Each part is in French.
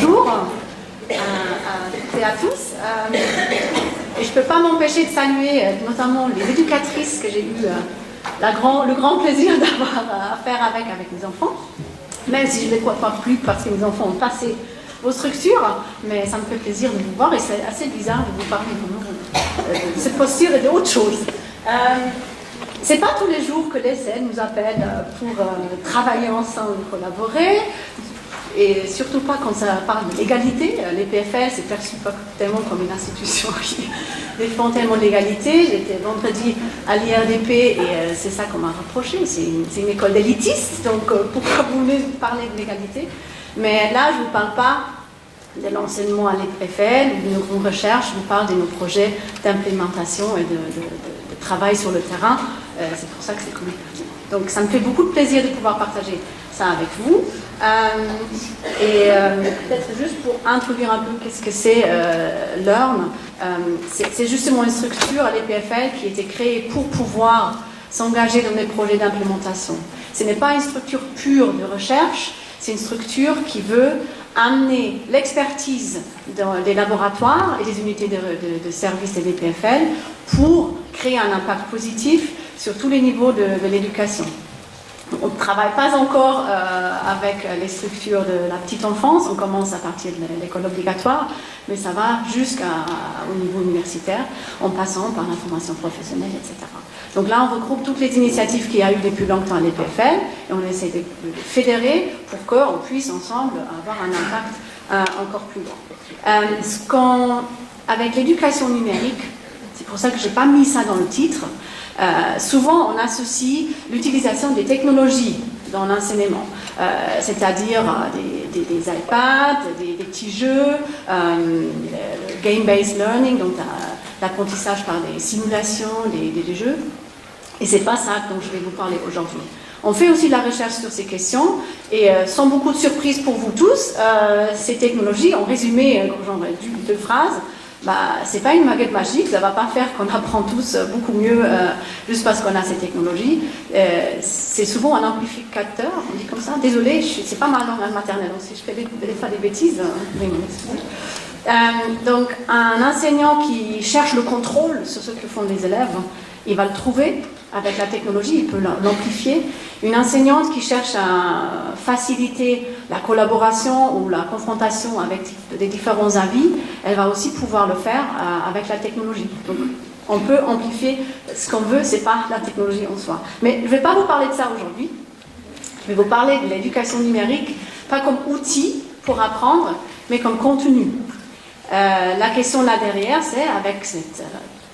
bonjour à toutes et à tous. Et je ne peux pas m'empêcher de saluer notamment les éducatrices que j'ai eu le grand plaisir d'avoir affaire avec mes enfants, même si je ne les vois pas plus parce que mes enfants ont passé vos structures, mais ça me fait plaisir de vous voir et c'est assez bizarre de vous parler de cette posture et d'autres choses. C'est pas tous les jours que l'ESN nous appelle pour travailler ensemble, collaborer, et surtout pas quand ça parle de l'égalité. L'EPFL, c'est perçu pas tellement comme une institution qui défend tellement l'égalité. J'étais vendredi à l'IRDP et c'est ça qu'on m'a reproché. C'est une école d'élitiste, donc pourquoi vous venez parler de l'égalité? Mais là, je ne vous parle pas de l'enseignement à l'EPFL ou de nos recherches, je vous parle de nos projets d'implémentation et de travail sur le terrain. C'est pour ça que c'est cool. Donc ça me fait beaucoup de plaisir de pouvoir partager ça avec vous. Et peut-être juste pour introduire un peu qu'est-ce que c'est Learn, c'est justement une structure à l'EPFL qui a été créée pour pouvoir s'engager dans des projets d'implémentation. Ce n'est pas une structure pure de recherche, c'est une structure qui veut amener l'expertise dans les laboratoires et les unités de service de l'EPFL pour créer un impact positif sur tous les niveaux de l'éducation. On ne travaille pas encore avec les structures de la petite enfance, on commence à partir de l'école obligatoire, mais ça va jusqu'au niveau universitaire, en passant par la formation professionnelle, etc. Donc là, on regroupe toutes les initiatives qu'il y a eu depuis longtemps à l'EPFL, et on essaie de fédérer pour qu'on puisse ensemble avoir un impact encore plus grand. Avec l'éducation numérique, c'est pour ça que je n'ai pas mis ça dans le titre, souvent on associe l'utilisation des technologies dans l'enseignement, c'est-à-dire des iPads, des petits jeux, game-based learning, donc l'apprentissage par des simulations, des jeux. Et c'est pas ça dont je vais vous parler aujourd'hui. On fait aussi de la recherche sur ces questions et sans beaucoup de surprise pour vous tous, ces technologies, en résumé, j'aurais dû 2 phrases, c'est pas une baguette magique, ça va pas faire qu'on apprend tous beaucoup mieux juste parce qu'on a ces technologies. C'est souvent un amplificateur, on dit comme ça. Désolée, c'est pas ma langue maternelle, donc si je fais des fois des bêtises, donc un enseignant qui cherche le contrôle sur ce que font les élèves, il va le trouver avec la technologie, il peut l'amplifier. Une enseignante qui cherche à faciliter la collaboration ou la confrontation avec des différents avis, elle va aussi pouvoir le faire avec la technologie. Donc, on peut amplifier ce qu'on veut, c'est pas la technologie en soi. Mais je ne vais pas vous parler de ça aujourd'hui. Je vais vous parler de l'éducation numérique, pas comme outil pour apprendre, mais comme contenu. La question là derrière, c'est avec cette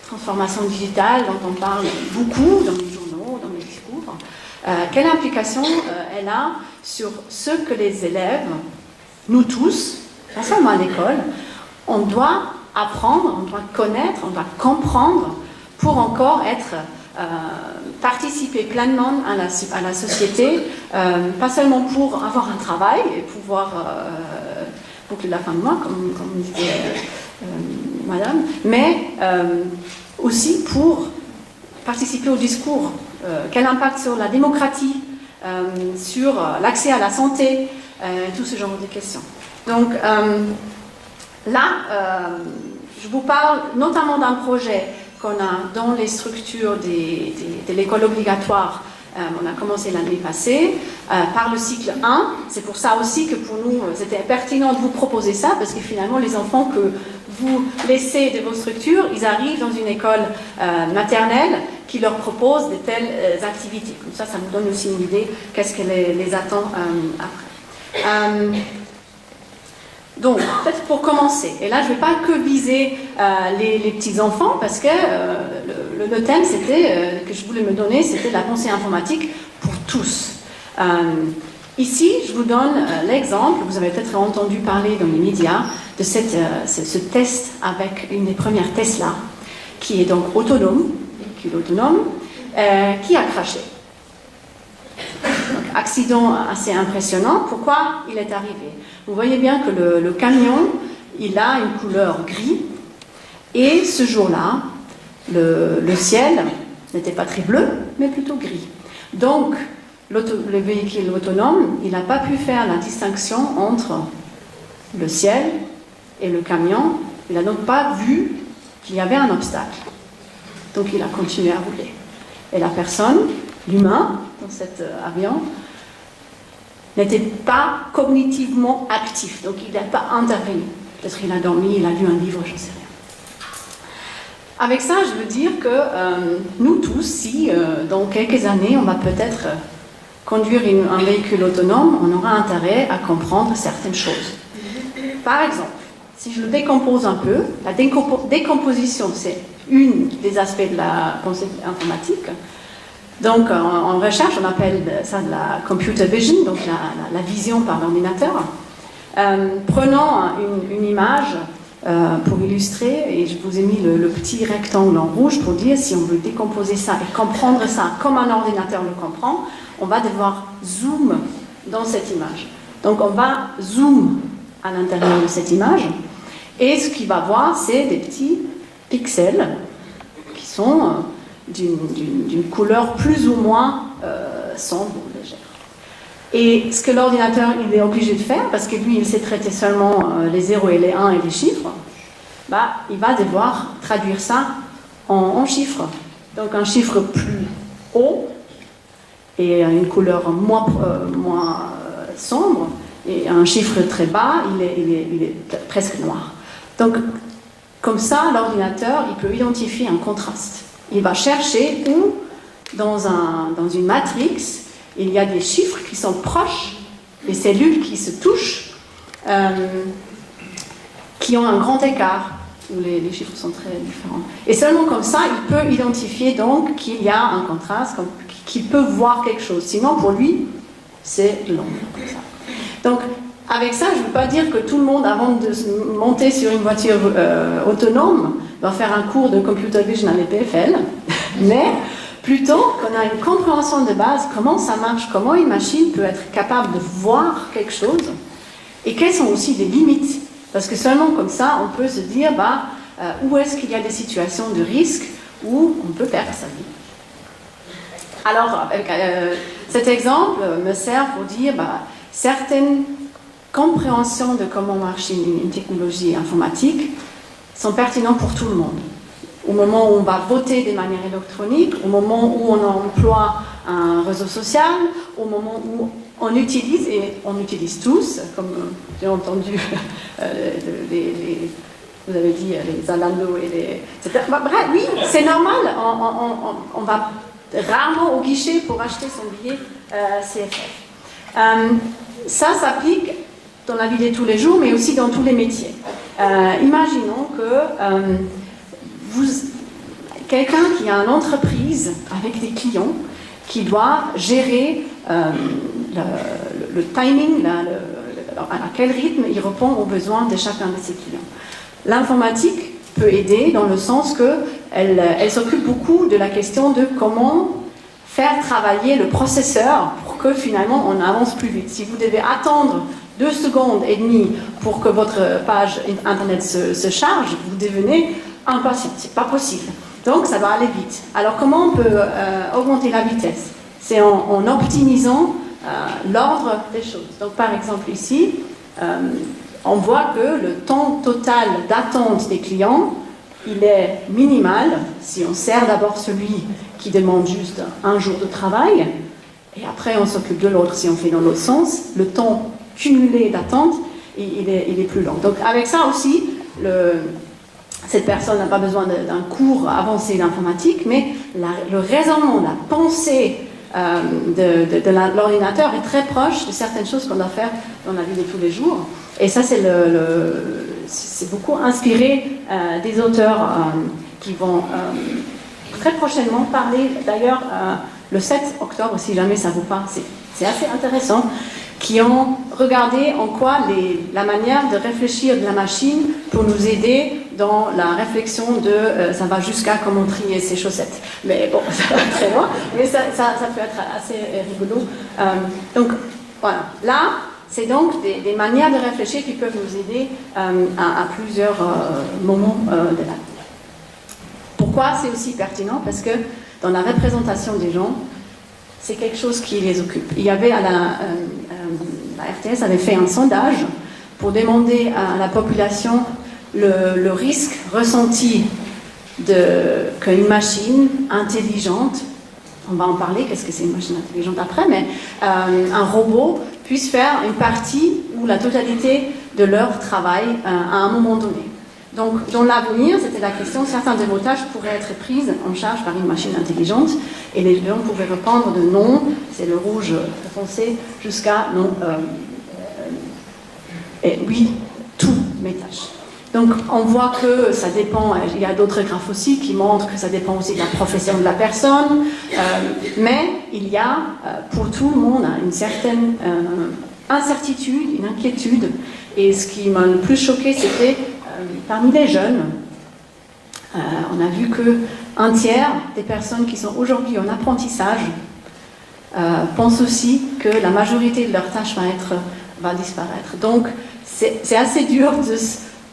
transformation digitale dont on parle beaucoup dans les journaux, dans les discours, quelle implication elle a sur ce que les élèves, nous tous, pas seulement à l'école, on doit apprendre, on doit connaître, on doit comprendre pour encore participer pleinement à la société, pas seulement pour avoir un travail et pouvoir boucler la fin de mois, comme disait madame, mais aussi pour participer au discours. Quel impact sur la démocratie, sur l'accès à la santé, tout ce genre de questions. Donc là, je vous parle notamment d'un projet qu'on a dans les structures de l'école obligatoire. On a commencé l'année passée par le cycle 1. C'est pour ça aussi que pour nous, c'était pertinent de vous proposer ça, parce que finalement, les enfants que vous laissez de vos structures, ils arrivent dans une école maternelle qui leur propose de telles activités. Comme ça nous donne aussi une idée qu'est-ce que les attend après. Donc, peut-être pour commencer, et là je ne vais pas que viser les petits-enfants, parce que le thème c'était, que je voulais me donner, c'était la pensée informatique pour tous. Ici, je vous donne l'exemple, vous avez peut-être entendu parler dans les médias, de ce test avec une des premières Tesla, qui est donc autonome, qui a craché. Donc, accident assez impressionnant. Pourquoi il est arrivé? Vous voyez bien que le camion, il a une couleur gris, et ce jour-là, le ciel n'était pas très bleu, mais plutôt gris. Donc, le véhicule autonome, il n'a pas pu faire la distinction entre le ciel et le camion. Il n'a donc pas vu qu'il y avait un obstacle. Donc il a continué à rouler. Et la personne, l'humain, dans cet avion, n'était pas cognitivement actif. Donc il n'a pas intervenu. Peut-être qu'il a dormi, il a lu un livre, je ne sais rien. Avec ça, je veux dire que nous tous, si dans quelques années, on va peut-être conduire un véhicule autonome, on aura intérêt à comprendre certaines choses. Par exemple, si je le décompose un peu, la décomposition, c'est une des aspects de la pensée informatique. Donc, en recherche, on appelle ça de la computer vision, donc la vision par l'ordinateur. Prenons une image pour illustrer, et je vous ai mis le petit rectangle en rouge pour dire si on veut décomposer ça et comprendre ça comme un ordinateur le comprend, on va devoir zoom dans cette image. Donc, on va zoom à l'intérieur de cette image, et ce qu'il va voir, c'est des petits pixels qui sont d'une couleur plus ou moins sombre ou légère. Et ce que l'ordinateur il est obligé de faire, parce que lui il sait traiter seulement les 0 et les 1 et les chiffres, il va devoir traduire ça en chiffres. Donc un chiffre plus haut et une couleur moins sombre, et un chiffre très bas, il est presque noir. Donc comme ça, l'ordinateur il peut identifier un contraste. Il va chercher où, dans une matrix, il y a des chiffres qui sont proches, des cellules qui se touchent, qui ont un grand écart, où les chiffres sont très différents. Et seulement comme ça, il peut identifier donc qu'il y a un contraste, qu'il peut voir quelque chose. Sinon, pour lui, c'est l'ombre. Donc, avec ça, je ne veux pas dire que tout le monde, avant de monter sur une voiture autonome, va faire un cours de computer vision à l'EPFL, mais plutôt qu'on a une compréhension de base, comment ça marche, comment une machine peut être capable de voir quelque chose, et quelles sont aussi les limites. Parce que seulement comme ça, on peut se dire où est-ce qu'il y a des situations de risque où on peut perdre sa vie. Alors, cet exemple me sert pour dire certaines compréhensions de comment marche une technologie informatique sont pertinentes pour tout le monde. Au moment où on va voter de manière électronique, au moment où on emploie un réseau social, au moment où on utilise, et on utilise tous, comme j'ai entendu, vous avez dit les Zalando et les... Bref, oui, c'est normal, on va rarement au guichet pour acheter son billet CFF. Ça s'applique dans la vie de tous les jours, mais aussi dans tous les métiers. Imaginons que quelqu'un qui a une entreprise avec des clients, qui doit gérer le timing, à quel rythme il répond aux besoins de chacun de ses clients. L'informatique peut aider dans le sens qu'elle s'occupe beaucoup de la question de comment faire travailler le processeur pour que finalement on avance plus vite. Si vous devez attendre 2 secondes et demie pour que votre page internet se charge, vous devenez impatient, c'est pas possible. Donc ça doit aller vite. Alors comment on peut augmenter la vitesse? C'est en optimisant l'ordre des choses. Donc par exemple ici, on voit que le temps total d'attente des clients, il est minimal si on sert d'abord celui qui demande juste un jour de travail, et après on s'occupe de l'autre si on fait dans l'autre sens. Le temps cumulé d'attente, il est plus long. Donc avec ça aussi, cette personne n'a pas besoin d'un cours avancé d'informatique, mais le raisonnement, la pensée de l'ordinateur est très proche de certaines choses qu'on doit faire dans la vie de tous les jours. Et ça, c'est beaucoup inspiré des auteurs qui vont très prochainement parler, d'ailleurs, le 7 octobre, si jamais ça vous parle, c'est assez intéressant, qui ont regardé en quoi la manière de réfléchir de la machine pour nous aider dans la réflexion ça va jusqu'à comment trier ses chaussettes. Mais bon, ça va très loin, mais ça peut être assez rigolo. Donc, voilà. Là, c'est donc des manières de réfléchir qui peuvent nous aider à plusieurs moments de la vie. Pourquoi c'est aussi pertinent? Parce que dans la représentation des gens, c'est quelque chose qui les occupe. Il y avait la RTS avait fait un sondage pour demander à la population le risque ressenti qu'une machine intelligente, on va en parler, qu'est-ce que c'est une machine intelligente après, mais un robot puisse faire une partie ou la totalité de leur travail à un moment donné. Donc, dans l'avenir, c'était la question, certains des tâches pourraient être prises en charge par une machine intelligente, et les gens pouvaient répondre de non, c'est le rouge foncé, jusqu'à non, et oui, tous mes tâches. Donc, on voit que ça dépend, il y a d'autres graphes aussi qui montrent que ça dépend aussi de la profession de la personne, mais il y a pour tout le monde une certaine incertitude, une inquiétude, et ce qui m'a le plus choqué, c'était parmi les jeunes, on a vu qu'un tiers des personnes qui sont aujourd'hui en apprentissage pensent aussi que la majorité de leurs tâches va disparaître. Donc, c'est assez dur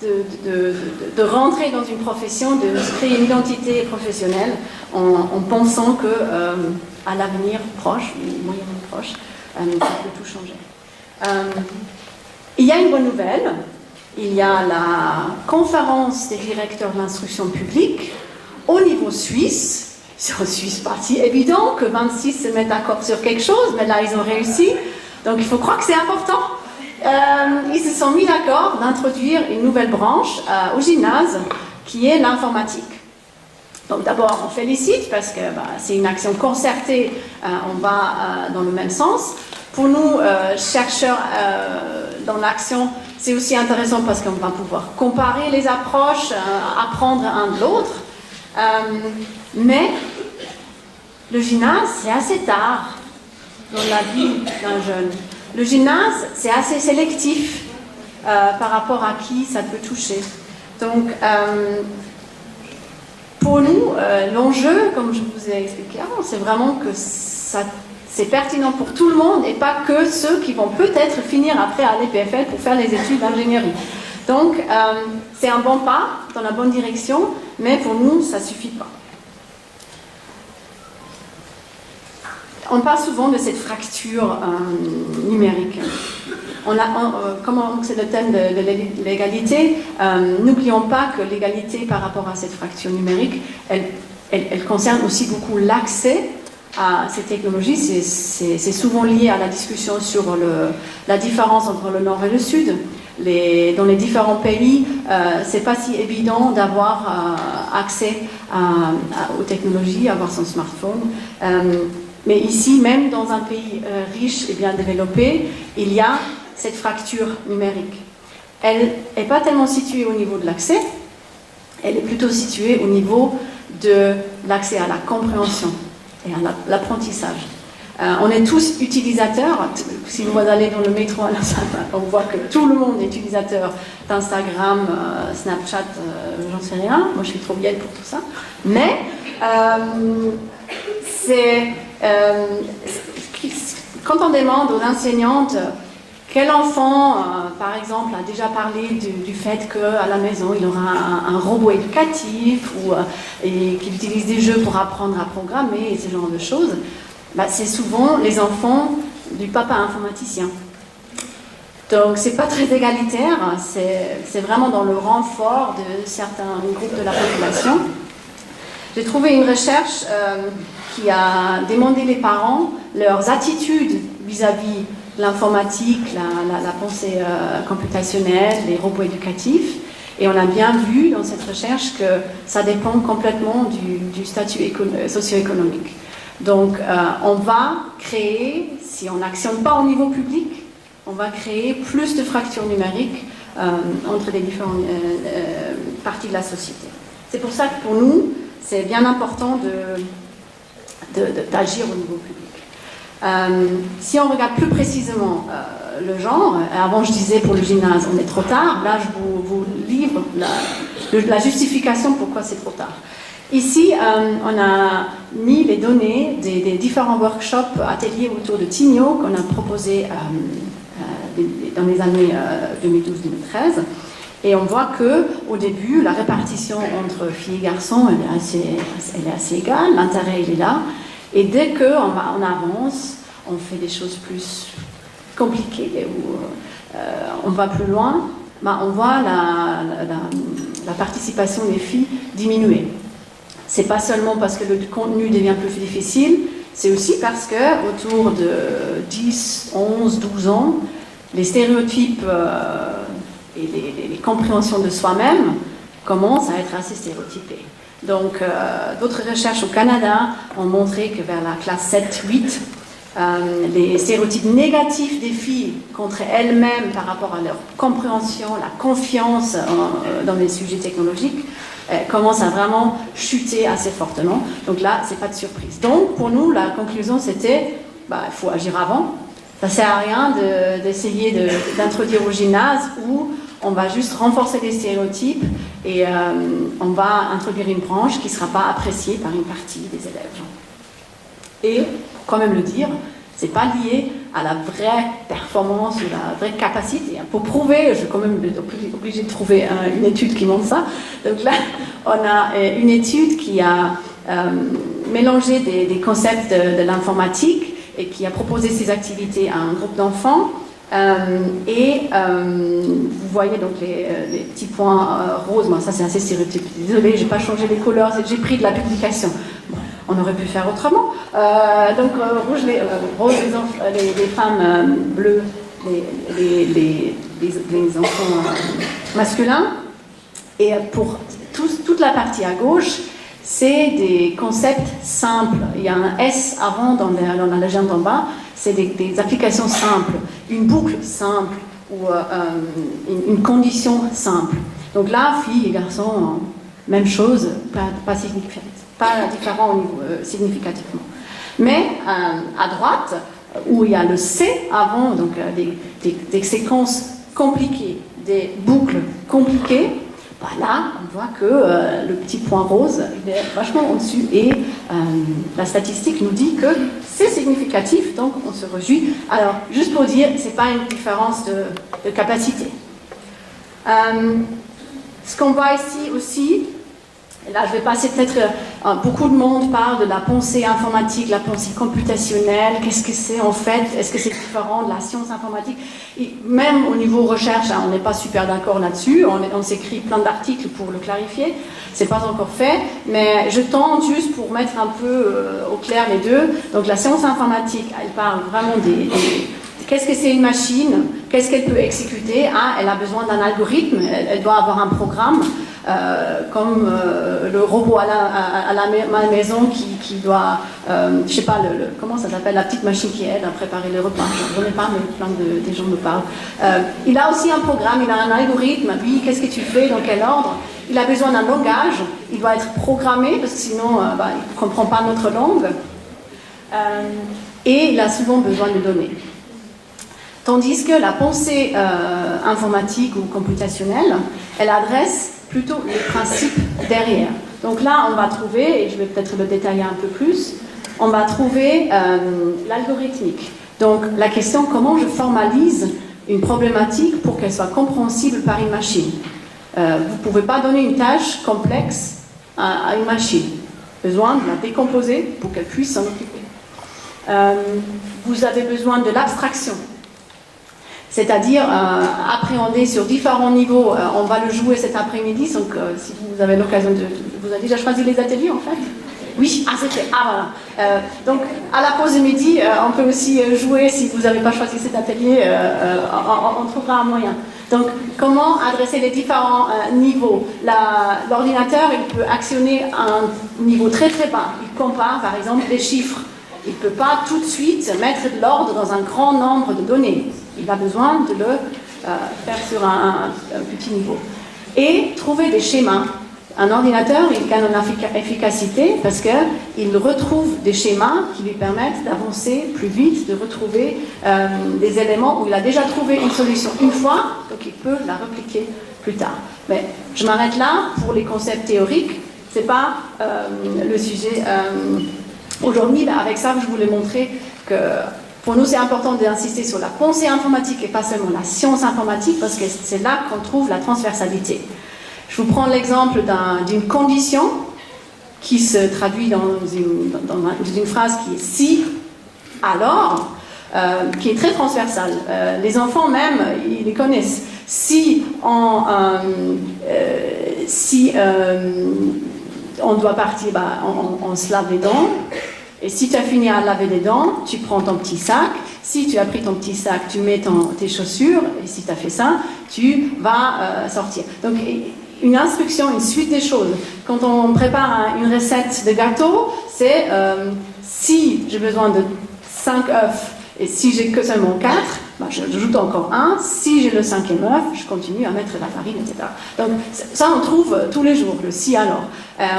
de rentrer dans une profession, de se créer une identité professionnelle en pensant qu'à l'avenir proche, moyennement proche, ça peut tout changer. Il y a une bonne nouvelle. Il y a la conférence des directeurs de l'instruction publique au niveau suisse. C'est en Suisse partie évident que 26 se mettent d'accord sur quelque chose, mais là ils ont réussi. Donc il faut croire que c'est important. Ils se sont mis d'accord d'introduire une nouvelle branche au gymnase qui est l'informatique. Donc d'abord on félicite parce que c'est une action concertée, on va dans le même sens. Pour nous, chercheurs dans l'action, c'est aussi intéressant parce qu'on va pouvoir comparer les approches, apprendre un de l'autre. Mais le gymnase, c'est assez tard dans la vie d'un jeune. Le gymnase, c'est assez sélectif par rapport à qui ça peut toucher. Donc, pour nous, l'enjeu, comme je vous ai expliqué avant, c'est vraiment que c'est pertinent pour tout le monde et pas que ceux qui vont peut-être finir après à l'EPFL pour faire les études d'ingénierie. Donc, c'est un bon pas dans la bonne direction, mais pour nous, ça ne suffit pas. On parle souvent de cette fracture numérique. Comme c'est le thème de l'égalité, n'oublions pas que l'égalité par rapport à cette fracture numérique, elle concerne aussi beaucoup l'accès à ces technologies. C'est souvent lié à la discussion sur la différence entre le nord et le sud. Dans les différents pays, c'est pas si évident d'avoir accès aux technologies, avoir son smartphone. Mais ici, même dans un pays riche et bien développé, il y a cette fracture numérique. Elle n'est pas tellement située au niveau de l'accès, elle est plutôt située au niveau de l'accès à la compréhension et à l'apprentissage. On est tous utilisateurs. Si vous allez dans le métro, on voit que tout le monde est utilisateur d'Instagram, Snapchat, j'en sais rien. Moi, je suis trop vieille pour tout ça. Mais quand on demande aux enseignantes quel enfant, par exemple, a déjà parlé du fait qu'à la maison il aura un robot éducatif et qu'il utilise des jeux pour apprendre à programmer et ce genre de choses, c'est souvent les enfants du papa informaticien. Donc c'est pas très égalitaire, c'est vraiment dans le renfort de certains groupes de la population. J'ai trouvé une recherche qui a demandé les parents leurs attitudes vis-à-vis de l'informatique, la pensée computationnelle, les robots éducatifs. Et on a bien vu dans cette recherche que ça dépend complètement du statut socio-économique. Donc on va créer, si on n'actionne pas au niveau public, on va créer plus de fractures numériques entre les différentes parties de la société. C'est pour ça que pour nous, c'est bien important d'agir au niveau public. Si on regarde plus précisément le genre, avant je disais pour le gymnase on est trop tard, là je vous livre la justification pourquoi c'est trop tard. Ici, on a mis les données des différents workshops, ateliers autour de Tigno qu'on a proposés dans les années 2012-2013. Et on voit qu'au début, la répartition entre filles et garçons, elle est assez égale, l'intérêt il est là. Et dès qu'on avance, on fait des choses plus compliquées, où on va plus loin, on voit la participation des filles diminuer. C'est pas seulement parce que le contenu devient plus difficile, c'est aussi parce que autour de 10, 11, 12 ans, les stéréotypes et les compréhensions de soi-même commencent à être assez stéréotypées. Donc, d'autres recherches au Canada ont montré que vers la classe 7, 8, les stéréotypes négatifs des filles contre elles-mêmes par rapport à leur compréhension, la confiance dans les sujets technologiques, commencent à vraiment chuter assez fortement. Donc là, c'est pas de surprise. Donc, pour nous, la conclusion, c'était, il faut agir avant. Ça sert à rien d'essayer d'introduire au gymnase où on va juste renforcer les stéréotypes et on va introduire une branche qui ne sera pas appréciée par une partie des élèves. Et, quand même le dire, ce n'est pas lié à la vraie performance ou la vraie capacité. Pour prouver, je suis quand même obligée de trouver une étude qui montre ça. Donc là, on a une étude qui a mélangé des concepts de l'informatique et qui a proposé ces activités à un groupe d'enfants. Vous voyez donc les petits points roses. Moi, ça c'est assez stéréotypé. Désolée, j'ai pas changé les couleurs, j'ai pris de la publication. Bon, on aurait pu faire autrement. Rouge, rose, les femmes bleues, les enfants masculins. Et pour toute la partie à gauche, c'est des concepts simples. Il y a un S avant dans la légende en bas. C'est des applications simples, une boucle simple ou une condition simple. Donc là, filles et garçons, même chose, pas différent au niveau, significativement. Mais à droite, où il y a le C avant, donc des séquences compliquées, des boucles compliquées, là, on voit que le petit point rose, il est vachement au-dessus et la statistique nous dit que c'est significatif, donc on se réjouit. Alors, juste pour dire, ce n'est pas une différence de capacité. Ce qu'on voit ici aussi, et là je vais passer peut-être, beaucoup de monde parle de la pensée informatique, la pensée computationnelle, qu'est-ce que c'est en fait, est-ce que c'est différent de la science informatique? Et même au niveau recherche, on n'est pas super d'accord là-dessus, on s'écrit plein d'articles pour le clarifier, c'est pas encore fait, mais je tente juste pour mettre un peu au clair les deux. Donc la science informatique, elle parle vraiment qu'est-ce que c'est une machine, qu'est-ce qu'elle peut exécuter, elle a besoin d'un algorithme, elle doit avoir un programme, comme le robot à la maison qui doit, je sais pas, comment ça s'appelle, la petite machine qui aide à préparer le repas. Je n'en ai pas, mais plein des gens me parlent. Il a aussi un programme, il a un algorithme, lui, qu'est-ce que tu fais, dans quel ordre? Il a besoin d'un langage, il doit être programmé, parce que sinon, il ne comprend pas notre langue. Et il a souvent besoin de données. Tandis que la pensée informatique ou computationnelle, elle adresse plutôt les principes derrière. Donc là, on va trouver, et je vais peut-être le détailler un peu plus, on va trouver l'algorithmique. Donc la question, comment je formalise une problématique pour qu'elle soit compréhensible par une machine. Vous ne pouvez pas donner une tâche complexe à une machine. Besoin de la décomposer pour qu'elle puisse s'en occuper. Vous avez besoin de l'abstraction. C'est-à-dire appréhender sur différents niveaux. On va le jouer cet après-midi, donc si vous avez l'occasion de... Vous avez déjà choisi les ateliers en fait? Oui, c'était... voilà. Donc à la pause de midi, on peut aussi jouer, si vous n'avez pas choisi cet atelier, on trouvera un moyen. Donc comment adresser les différents niveaux? L'ordinateur, il peut actionner un niveau très très bas. Il compare par exemple les chiffres. Il ne peut pas tout de suite mettre de l'ordre dans un grand nombre de données. Il a besoin de le faire sur un petit niveau. Et trouver des schémas. Un ordinateur, il gagne en efficacité parce qu'il retrouve des schémas qui lui permettent d'avancer plus vite, de retrouver des éléments où il a déjà trouvé une solution une fois, donc il peut la répliquer plus tard. Mais je m'arrête là pour les concepts théoriques. Ce n'est pas le sujet aujourd'hui. Avec ça, je voulais montrer que pour nous, c'est important d'insister sur la pensée informatique et pas seulement la science informatique, parce que c'est là qu'on trouve la transversalité. Je vous prends l'exemple d'une condition qui se traduit dans une phrase qui est « si, alors ». qui est très transversal. Les enfants même, ils les connaissent. Si on doit partir, on se lave les dents. Et si tu as fini à laver les dents, tu prends ton petit sac. Si tu as pris ton petit sac, tu mets tes chaussures. Et si tu as fait ça, tu vas sortir. Donc, une instruction, une suite des choses. Quand on prépare une recette de gâteau, c'est si j'ai besoin de 5 œufs et si j'ai que seulement 4, j'ajoute encore un. Si j'ai le 5e œuf, je continue à mettre la farine, etc. Donc ça, on trouve tous les jours, le si alors.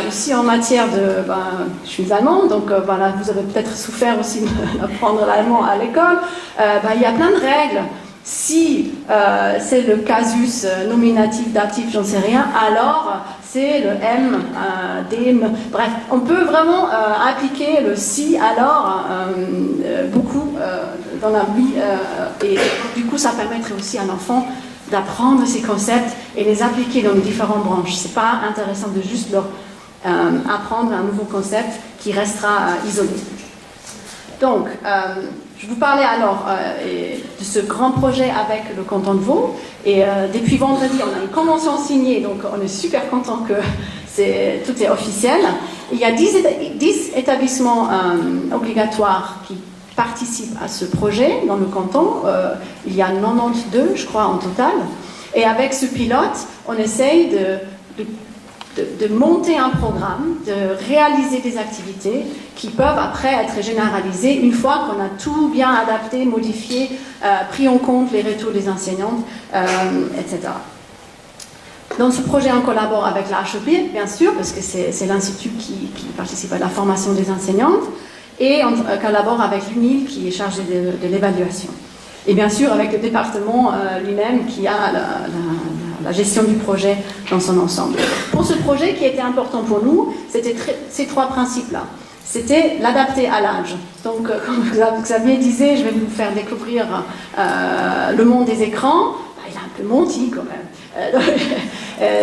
Aussi en matière de... je suis allemande, donc voilà, vous avez peut-être souffert aussi d'apprendre l'allemand à l'école. Il y a plein de règles. Si c'est le casus nominatif, datif, j'en sais rien, alors c'est le M, dem. Bref, on peut vraiment appliquer le si, alors beaucoup dans la vie. Et du coup, ça permettrait aussi à l'enfant d'apprendre ces concepts et les appliquer dans les différentes branches. C'est pas intéressant de juste leur apprendre un nouveau concept qui restera isolé. Donc, je vous parlais alors de ce grand projet avec le canton de Vaud. Et depuis vendredi, on a une convention signée, donc on est super content que tout est officiel. Il y a 10 établissements obligatoires qui participent à ce projet dans le canton. Il y a 92, je crois, en total. Et avec ce pilote, on essaye de monter un programme, de réaliser des activités qui peuvent après être généralisées une fois qu'on a tout bien adapté, modifié, pris en compte les retours des enseignantes, etc. Dans ce projet, on collabore avec la HEP, bien sûr, parce que c'est l'institut qui participe à la formation des enseignantes, et on collabore avec l'UNIL qui est chargé de l'évaluation. Et bien sûr, avec le département lui-même qui a la gestion du projet dans son ensemble. Pour ce projet qui était important pour nous, c'était ces 3 principes-là. C'était l'adapter à l'âge. Donc, comme Xavier disait, je vais vous faire découvrir le monde des écrans. Il est un peu menti quand même.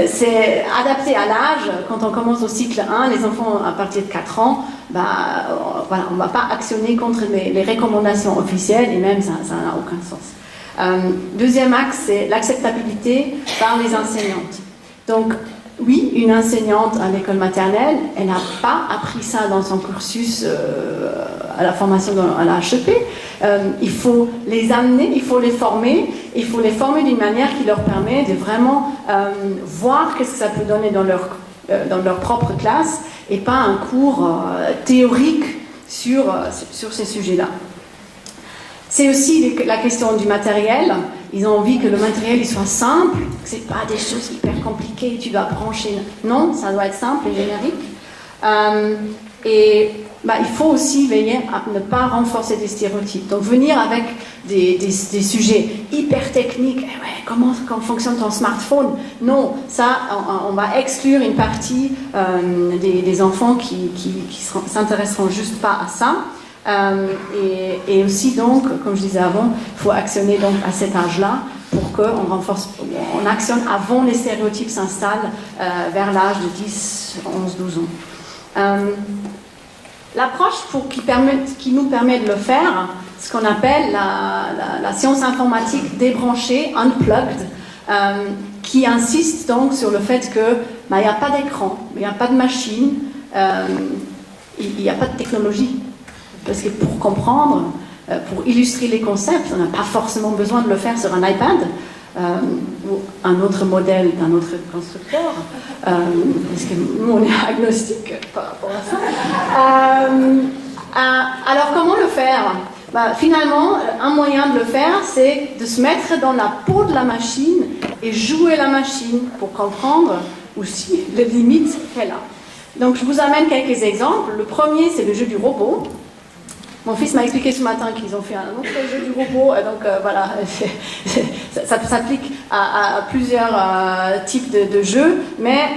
C'est adapté à l'âge. Quand on commence au cycle 1, les enfants à partir de 4 ans, voilà, on ne va pas actionner contre les recommandations officielles et même ça n'a aucun sens. Deuxième axe, c'est l'acceptabilité par les enseignantes. Donc, oui, une enseignante à l'école maternelle, elle n'a pas appris ça dans son cursus à la formation à la HEP. Il faut les amener, il faut les former d'une manière qui leur permet de vraiment voir qu'est-ce que ça peut donner dans leur propre classe et pas un cours théorique sur ces sujets-là. C'est aussi la question du matériel. Ils ont envie que le matériel il soit simple, que ce n'est pas des choses hyper compliquées, tu dois brancher. Non, ça doit être simple et générique. Il faut aussi veiller à ne pas renforcer des stéréotypes. Donc venir avec des sujets hyper techniques, comment fonctionne ton smartphone? Non, ça, on va exclure une partie des enfants qui s'intéresseront juste pas à ça. Et aussi donc, comme je disais avant, il faut actionner donc à cet âge-là pour qu'on actionne avant les stéréotypes s'installent vers l'âge de 10, 11, 12 ans. L'approche qui nous permet de le faire, ce qu'on appelle la science informatique débranchée, unplugged, qui insiste donc sur le fait que il n'y a pas d'écran, il n'y a pas de machine, il n'y a pas de technologie. Parce que pour comprendre, pour illustrer les concepts, on n'a pas forcément besoin de le faire sur un iPad ou un autre modèle d'un autre constructeur, parce que nous, on est agnostique par rapport à ça. Alors, comment le faire? Finalement, un moyen de le faire, c'est de se mettre dans la peau de la machine et jouer la machine pour comprendre aussi les limites qu'elle a. Donc, je vous amène quelques exemples. Le premier, c'est le jeu du robot. Mon fils m'a expliqué ce matin qu'ils ont fait un autre jeu du robot, donc voilà, ça s'applique à plusieurs types de jeux, mais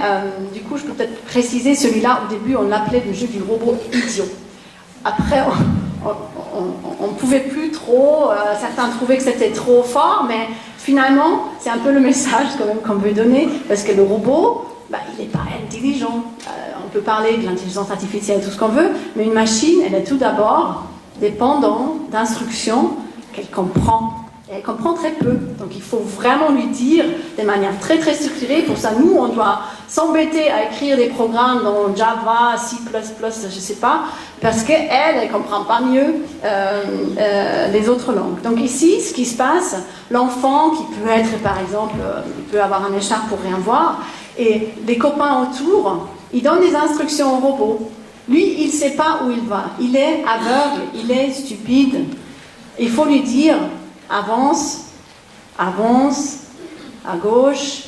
du coup je peux peut-être préciser, celui-là au début on l'appelait le jeu du robot idiot. Après on ne pouvait plus trop, certains trouvaient que c'était trop fort, mais finalement c'est un peu le message quand même qu'on veut donner, parce que le robot, il n'est pas intelligent. On peut parler de l'intelligence artificielle, tout ce qu'on veut, mais une machine, elle est tout d'abord dépendant d'instructions qu'elle comprend. Et elle comprend très peu. Donc il faut vraiment lui dire de manière très très structurée. Pour ça, nous, on doit s'embêter à écrire des programmes dans Java, C++, je ne sais pas, parce qu'elle ne comprend pas mieux les autres langues. Donc ici, ce qui se passe, l'enfant qui peut être, par exemple, il peut avoir un écharpe pour rien voir, et les copains autour, ils donnent des instructions au robot. Lui, il ne sait pas où il va. Il est aveugle, il est stupide. Il faut lui dire... avance, avance, à gauche,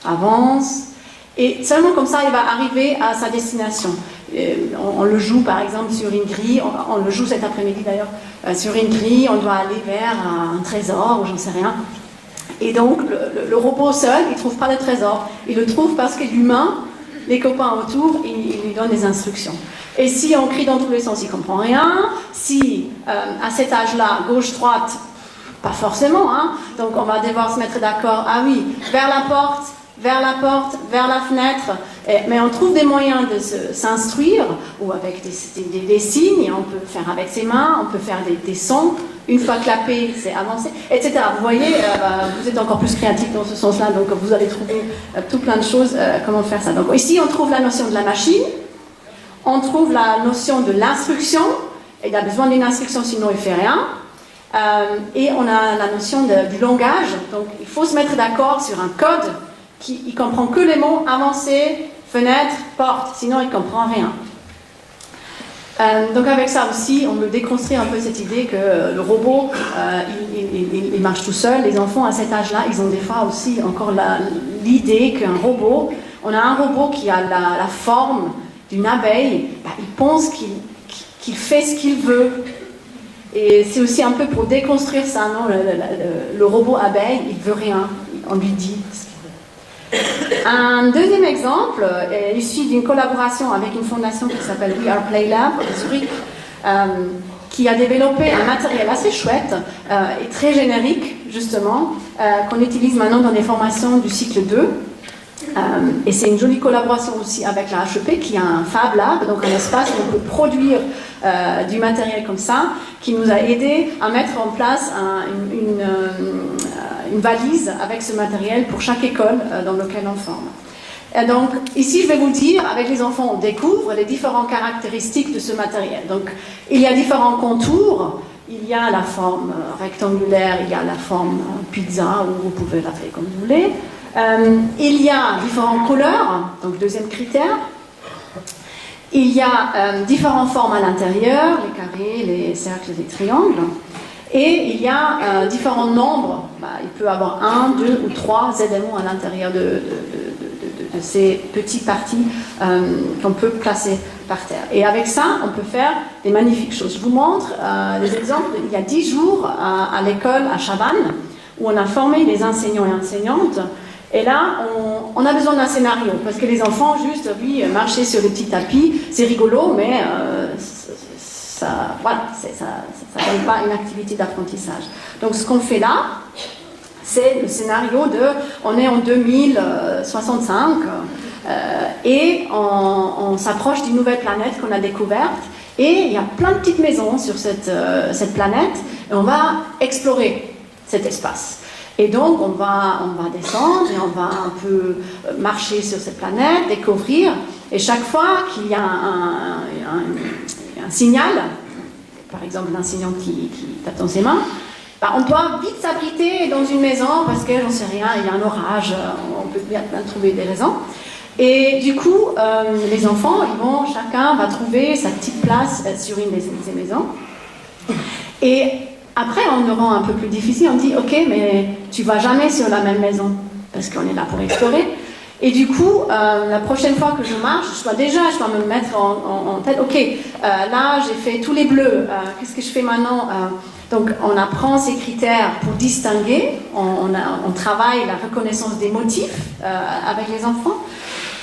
avance, et seulement comme ça, il va arriver à sa destination. On le joue par exemple sur une grille, on le joue cet après-midi d'ailleurs, sur une grille, on doit aller vers un trésor, ou j'en sais rien. Et donc, le robot seul, il ne trouve pas le trésor. Il le trouve parce que l'humain, les copains autour, ils lui donnent des instructions. Et si on crie dans tous les sens, il ne comprend rien. Si, à cet âge-là, gauche-droite, pas forcément, hein. Donc on va devoir se mettre d'accord, ah oui, vers la porte, vers la fenêtre, mais on trouve des moyens de s'instruire, ou avec des signes, on peut faire avec ses mains, on peut faire des sons, une fois clapé, c'est avancé, etc. Vous voyez, vous êtes encore plus créatif dans ce sens-là, donc vous allez trouver tout plein de choses, comment faire ça. Donc ici on trouve la notion de la machine, on trouve la notion de l'instruction, il a besoin d'une instruction sinon il ne fait rien. Et on a la notion du langage, donc il faut se mettre d'accord sur un code qui ne comprend que les mots avancer, fenêtre, porte, sinon il ne comprend rien. Donc avec ça aussi, on veut déconstruire un peu cette idée que le robot, il marche tout seul. Les enfants à cet âge-là, ils ont des fois aussi encore l'idée qu'un robot, on a un robot qui a la forme d'une abeille, il pense qu'il fait ce qu'il veut. Et c'est aussi un peu pour déconstruire ça, non, le robot abeille, il ne veut rien, on lui dit ce qu'il veut. Un deuxième exemple est issu d'une collaboration avec une fondation qui s'appelle We Are Play Lab de Zurich, qui a développé un matériel assez chouette et très générique, justement, qu'on utilise maintenant dans les formations du cycle 2. Et c'est une jolie collaboration aussi avec la HEP qui a un Fab Lab, donc un espace où on peut produire du matériel comme ça, qui nous a aidé à mettre en place une valise avec ce matériel pour chaque école dans laquelle on forme. Et donc ici je vais vous dire, avec les enfants on découvre les différentes caractéristiques de ce matériel. Donc il y a différents contours, il y a la forme rectangulaire, il y a la forme pizza, où vous pouvez la faire comme vous voulez. Il y a différentes couleurs, donc deuxième critère. Il y a différentes formes à l'intérieur, les carrés, les cercles, les triangles. Et il y a différents nombres. Il peut y avoir 1, 2 ou 3 éléments à l'intérieur de ces petites parties qu'on peut placer par terre. Et avec ça, on peut faire des magnifiques choses. Je vous montre des exemples. Il y a 10 jours à l'école à Chabannes, où on a formé les enseignants et enseignantes. Et là, on a besoin d'un scénario, parce que les enfants, juste, oui, marcher sur des petits tapis, c'est rigolo, mais ça donne pas une activité d'apprentissage. Donc, ce qu'on fait là, c'est le scénario on est en 2065, et on s'approche d'une nouvelle planète qu'on a découverte, et il y a plein de petites maisons sur cette planète, et on va explorer cet espace. Et donc, on va descendre et on va un peu marcher sur cette planète, découvrir. Et chaque fois qu'il y a un signal, par exemple l'enseignant qui tape dans ses mains, on doit vite s'abriter dans une maison parce que, j'en sais rien, il y a un orage, on peut bien trouver des raisons. Et du coup, les enfants, chacun va trouver sa petite place sur une de ces maisons. Et après, on le rend un peu plus difficile, on dit, ok, mais tu vas jamais sur la même maison, parce qu'on est là pour explorer. Et du coup, la prochaine fois que je marche, je dois me mettre en tête, ok, là j'ai fait tous les bleus, qu'est-ce que je fais maintenant? Donc on apprend ces critères pour distinguer, on travaille la reconnaissance des motifs avec les enfants,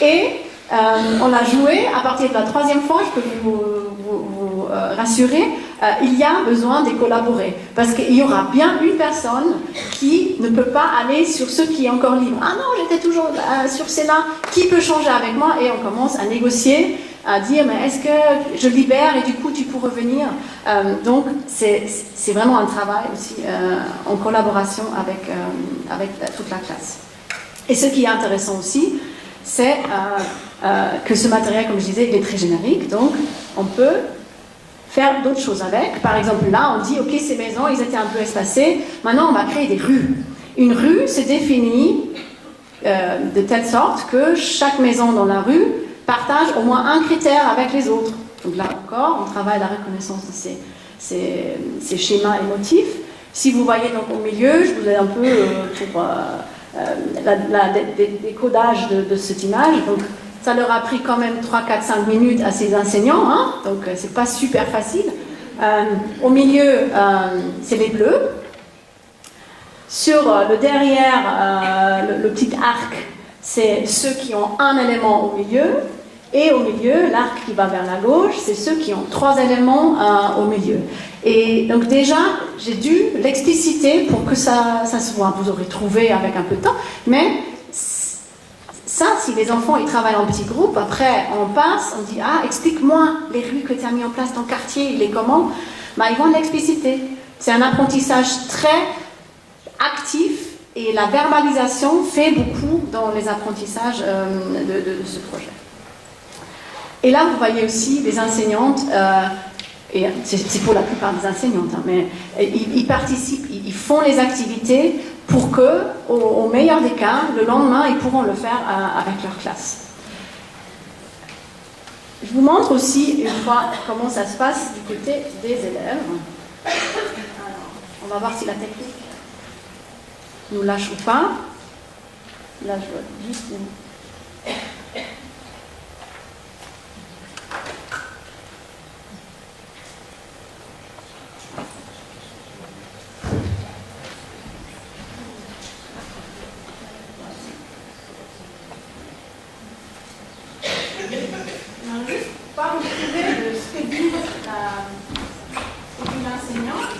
et on a joué, à partir de la 3e fois, je peux vous rassurer, il y a besoin de collaborer. Parce qu'il y aura bien une personne qui ne peut pas aller sur ce qui est encore libre. Ah non, j'étais toujours sur celle-là, qui peut changer avec moi? Et on commence à négocier à dire mais est-ce que je libère et du coup tu peux revenir. Donc c'est vraiment un travail aussi en collaboration avec toute la classe. Et ce qui est intéressant aussi, c'est que ce matériel, comme je disais, il est très générique, donc on peut faire d'autres choses avec. Par exemple, là, on dit, ok, ces maisons, ils étaient un peu espacées, maintenant on va créer des rues. Une rue se définit de telle sorte que chaque maison dans la rue partage au moins un critère avec les autres. Donc là encore, on travaille la reconnaissance de ces schémas émotifs. Si vous voyez donc au milieu, je vous ai un peu pour le décodage de cette image. Donc, ça leur a pris quand même 3, 4, 5 minutes à ces enseignants, hein, donc c'est pas super facile. Au milieu, c'est les bleus. Sur le derrière, le petit arc, c'est ceux qui ont un élément au milieu. Et au milieu, l'arc qui va vers la gauche, c'est ceux qui ont 3 éléments au milieu. Et donc déjà, j'ai dû l'expliciter pour que ça se voit. Vous aurez trouvé avec un peu de temps. Mais ça, si les enfants ils travaillent en petits groupes, après on passe, on dit « Ah, explique-moi les rues que tu as mis en place dans le quartier, il est comment ?» Ils vont l'expliciter. C'est un apprentissage très actif et la verbalisation fait beaucoup dans les apprentissages de ce projet. Et là, vous voyez aussi les enseignantes, et c'est pour la plupart des enseignantes, hein, mais ils participent, ils font les activités pour que, au meilleur des cas, le lendemain, ils pourront le faire avec leur classe. Je vous montre aussi une fois comment ça se passe du côté des élèves. Alors, on va voir si la technique nous lâche ou pas. Là, je vois juste une... Pas vous trouver de ce que dit l'enseignante.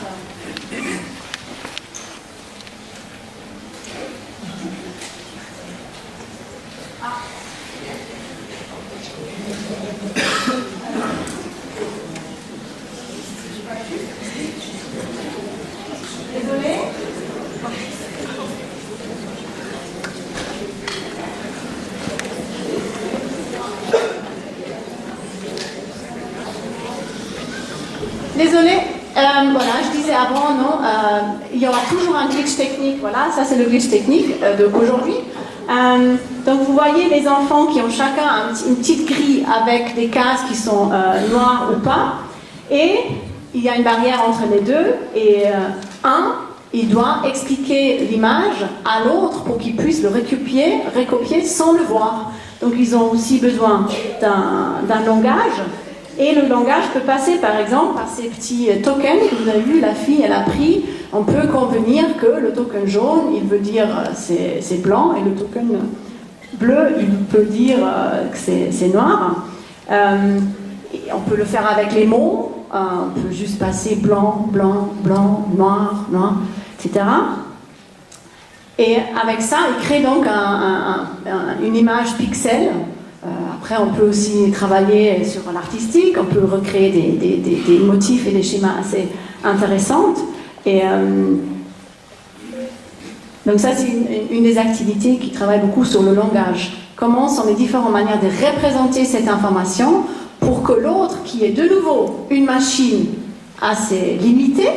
Désolée. Désolée, voilà, je disais avant, non, il y aura toujours un glitch technique, voilà, ça c'est le glitch technique d'aujourd'hui. Donc vous voyez les enfants qui ont chacun une petite grille avec des cases qui sont noires ou pas, et il y a une barrière entre les deux, et il doit expliquer l'image à l'autre pour qu'il puisse le recopier sans le voir. Donc ils ont aussi besoin d'un langage. Et le langage peut passer par exemple par ces petits tokens que vous avez vu, la fille elle a pris. On peut convenir que le token jaune, il veut dire c'est blanc, et le token bleu, il peut dire que c'est noir. On peut le faire avec les mots, on peut juste passer blanc, blanc, blanc, noir, noir, etc. Et avec ça, il crée donc une image pixel. Après, on peut aussi travailler sur l'artistique, on peut recréer des motifs et des schémas assez intéressants. Et donc ça, c'est une des activités qui travaille beaucoup sur le langage. Comment sont les différentes manières de représenter cette information pour que l'autre, qui est de nouveau une machine assez limitée,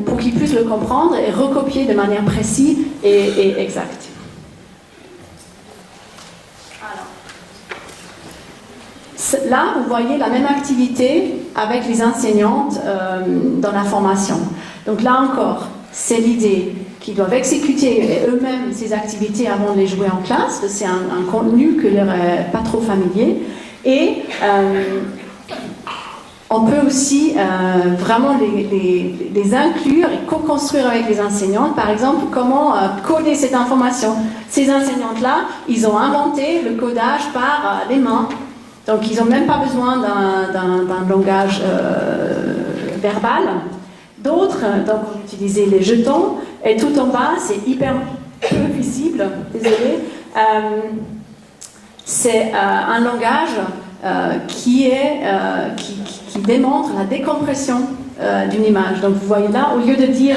pour qu'il puisse le comprendre et recopier de manière précise et exacte. Là, vous voyez la même activité avec les enseignantes dans la formation. Donc là encore, c'est l'idée qu'ils doivent exécuter eux-mêmes ces activités avant de les jouer en classe. C'est un contenu qui leur est pas trop familier. Et on peut aussi vraiment les inclure et co-construire avec les enseignantes. Par exemple, comment coder cette information. Ces enseignantes-là, ils ont inventé le codage par les mains. Donc, ils n'ont même pas besoin d'un langage verbal. D'autres, donc, on utilisait les jetons, et tout en bas, c'est hyper peu visible, désolé. C'est un langage qui démontre la décompression d'une image. Donc vous voyez là, au lieu de dire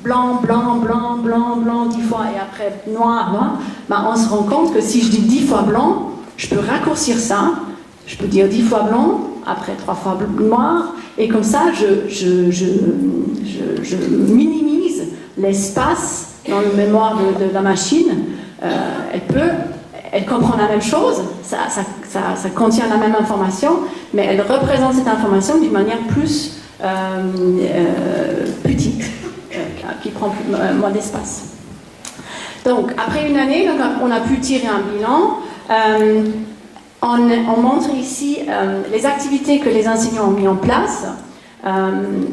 blanc, blanc, blanc, blanc, blanc 10 fois et après noir, noir, ben on se rend compte que si je dis 10 fois blanc, je peux raccourcir ça, je peux dire 10 fois blanc, après 3 fois noir, et comme ça je minimise l'espace dans le mémoire de la machine. Elle comprend la même chose, ça contient la même information, mais elle représente cette information d'une manière plus petite, qui prend moins d'espace. Donc, après une année, donc, on a pu tirer un bilan. On montre ici les activités que les enseignants ont mis en place.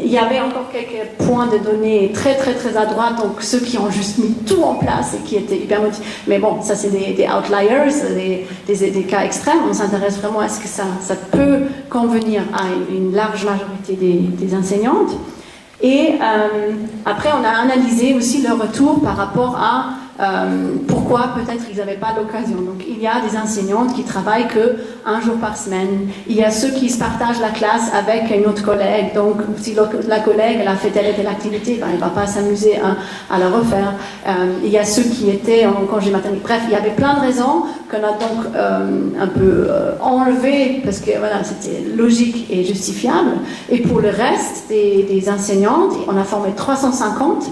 Il y avait encore quelques points de données très très très à droite, donc ceux qui ont juste mis tout en place et qui étaient hyper motivés. Mais bon, ça c'est des outliers, des cas extrêmes. On s'intéresse vraiment à ce que ça peut convenir à une large majorité des enseignantes. Et après, on a analysé aussi leur retour par rapport à pourquoi peut-être ils n'avaient pas l'occasion. Donc il y a des enseignantes qui travaillent qu'un jour par semaine. Il y a ceux qui se partagent la classe avec une autre collègue. Donc si la collègue elle a fait telle et telle activité, ben, elle ne va pas s'amuser à la refaire. Il y a ceux qui étaient en congé maternité. Bref, il y avait plein de raisons qu'on a donc un peu enlevées parce que voilà, c'était logique et justifiable. Et pour le reste des enseignantes, on a formé 350.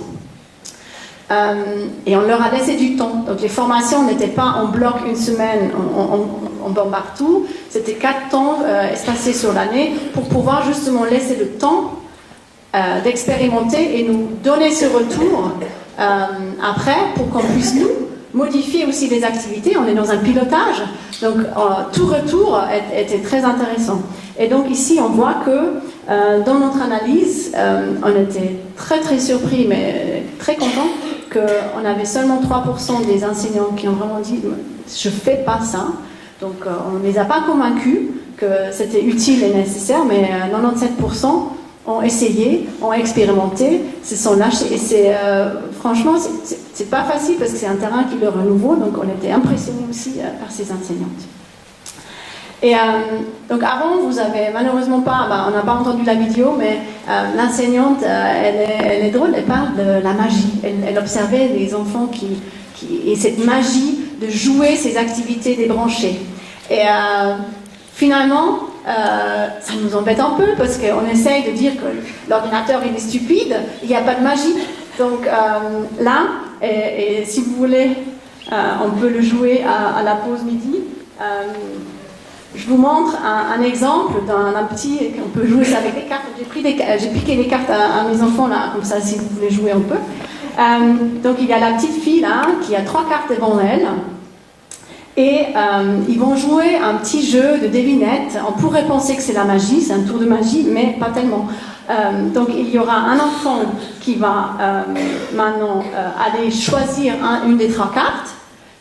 Et on leur a laissé du temps. Donc les formations n'étaient pas en bloc une semaine, on bombarde tout. C'était 4 temps espacés sur l'année pour pouvoir justement laisser le temps d'expérimenter et nous donner ce retour après pour qu'on puisse nous modifier aussi les activités. On est dans un pilotage, donc tout retour était très intéressant. Et donc ici on voit que dans notre analyse, on était très très surpris mais très contents qu'on avait seulement 3% des enseignants qui ont vraiment dit « je ne fais pas ça ». Donc on ne les a pas convaincus que c'était utile et nécessaire, mais 97% ont essayé, ont expérimenté, se sont lâchés. Et franchement, c'est pas facile parce que c'est un terrain qui leur est nouveau, donc on était impressionnés aussi par ces enseignantes. Et donc avant, vous avez malheureusement pas, on n'a pas entendu la vidéo, mais l'enseignante, elle est drôle, elle parle de la magie. Elle observait les enfants et cette magie de jouer ces activités débranchées. Et finalement, ça nous embête un peu parce qu'on essaye de dire que l'ordinateur il est stupide, il n'y a pas de magie. Donc là, et si vous voulez, on peut le jouer à la pause midi. Je vous montre un exemple d'un petit, on peut jouer ça avec des cartes. J'ai piqué les cartes à mes enfants là, comme ça si vous voulez jouer un peu. Donc il y a la petite fille là qui a 3 cartes devant elle et ils vont jouer un petit jeu de devinette. On pourrait penser que c'est la magie, c'est un tour de magie, mais pas tellement. Donc il y aura un enfant qui va maintenant aller choisir une des 3 cartes,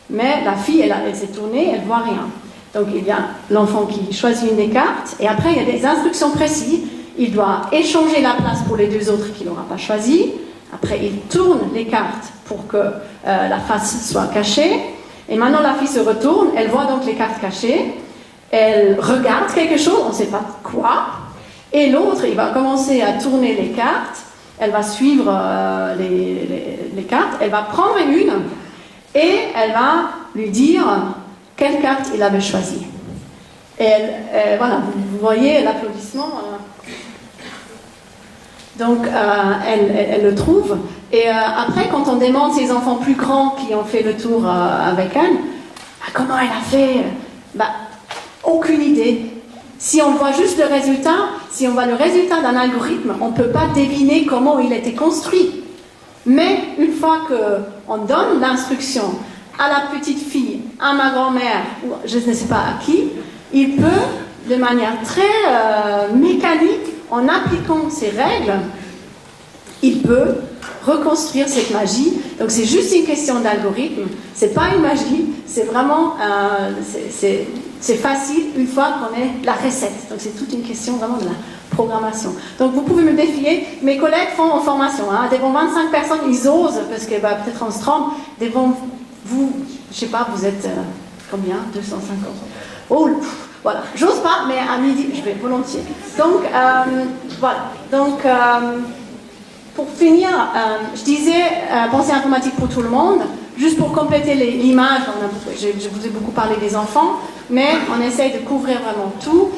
mais la fille elle s'est tournée, elle voit rien. Donc il y a l'enfant qui choisit une des cartes et après il y a des instructions précises. Il doit échanger la place pour les 2 autres qu'il n'aura pas choisi. Après il tourne les cartes pour que la face soit cachée. Et maintenant la fille se retourne, elle voit donc les cartes cachées. Elle regarde quelque chose, on ne sait pas quoi. Et l'autre il va commencer à tourner les cartes. Elle va suivre les cartes. Elle va prendre une et elle va lui dire quelle carte il avait choisi. Et voilà, vous voyez l'applaudissement. Donc, elle le trouve. Et après, quand on demande ces enfants plus grands qui ont fait le tour avec elle, comment elle a fait? Aucune idée. Si on voit juste le résultat, si on voit le résultat d'un algorithme, on ne peut pas deviner comment il a été construit. Mais une fois qu'on donne l'instruction à la petite fille, à ma grand-mère, ou je ne sais pas à qui, il peut, de manière très mécanique, en appliquant ces règles, il peut reconstruire cette magie. Donc c'est juste une question d'algorithme, c'est pas une magie, c'est vraiment, c'est facile une fois qu'on ait la recette. Donc c'est toute une question vraiment de la programmation. Donc vous pouvez me défier, mes collègues font en formation, devant 25 personnes, ils osent, parce que peut-être on se trompe, devant vous, je sais pas, vous êtes combien? 250. Oh, Voilà, j'ose pas, mais à midi, je vais volontiers. Donc, voilà. Donc, pour finir, je disais pensée informatique pour tout le monde. Juste pour compléter l'image, je vous ai beaucoup parlé des enfants, mais on essaye de couvrir vraiment tout.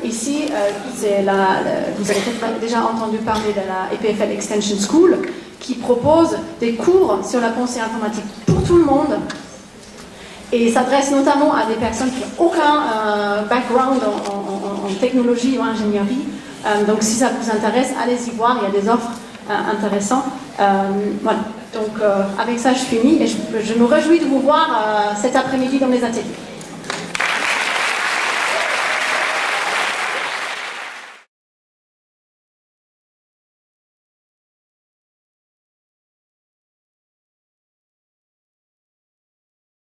Ici, vous avez peut-être déjà entendu parler de la EPFL Extension School, qui propose des cours sur la pensée informatique pour tout le monde, et s'adresse notamment à des personnes qui n'ont aucun background en technologie ou ingénierie. Donc si ça vous intéresse, allez-y voir, il y a des offres intéressantes. Voilà. Donc avec ça je finis et je me réjouis de vous voir cet après-midi dans les ateliers.